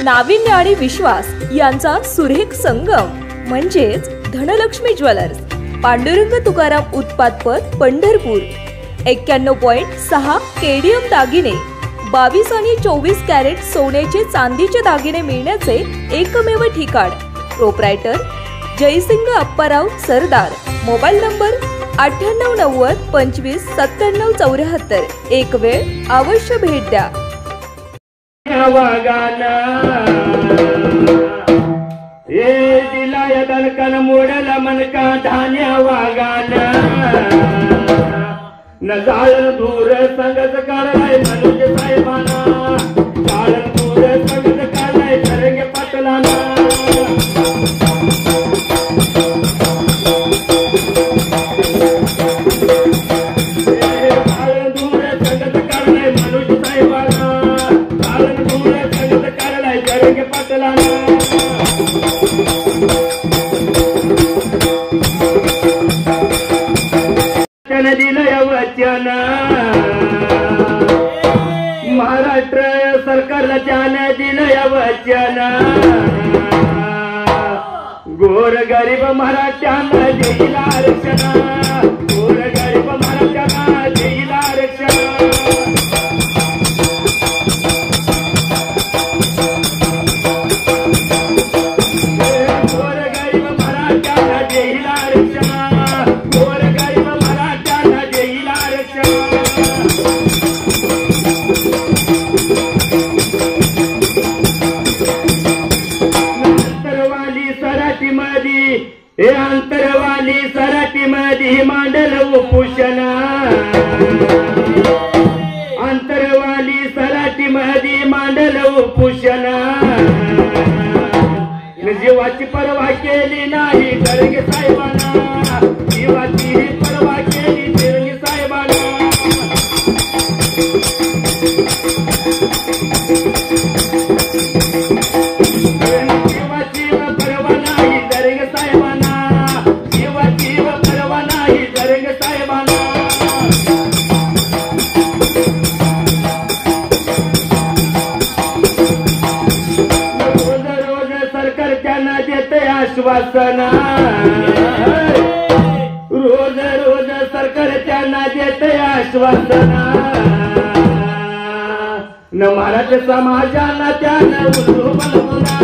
नाविन्य आणि विश्वास यांचा सुरेख संगम म्हणजेच धनलक्ष्मी ज्वेलर्स, पांडुरंग तुकाराम उत्पादपत, पंढरपूर। 91.6 केडीएम दागिने, 22 आणि 24 कॅरेट सोन्याचे चांदीचे दागिने मिळण्याचे एकमेव ठिकाण। Proprietor Jaysing Apparao Sardar. Mobile number 9890 25 97 74। एक वेळ अवश्य भेट द्या। ये दिलाय दलकन मोडला मनका धान्या वागाना न जाळन दूर संगत काढलाय मनुष्य साहेबाना, जाळन दूर संगत काढलाय तरंगे पाटलाना। जाळन दूर संगत काढलाय मनुष्य साहेबाना, जाळन दूर संगत काढलाय तरंगे पाटलाना। दिलय वचन महाराष्ट्र सरकारला त्याने दिलय वचन, गोर गरीब मराठ्यांना देईल आरक्षण, गोर गरीब मराठ्यांना देईल आरक्षण। गोर गरीब मराठ्यांना देईल आरक्षण, गोर गरीब मराठ्यांना देईल आरक्षण। अंतरवाली सराटी मधी, हे अंतरवाली सराटी मधी मांडल उपोषण, अंतरवाली सराटी मधी मांडल उपोषण। जीवाची पर्वा केली नाही तरंगे साहेबांना, जीवाची पर्वा केली तरंगे साहेबांना। जीवाची पर्वा नाही तरंगे साहेबांना, जीवाची पर्वा नाही तरंगे साहेबांना। सरकार त्यांना देते आश्वासन, रोज रोज सरकार त्यांना देते आश्वासन। न मराठी समाजाला त्यानं उल्लू बनवला,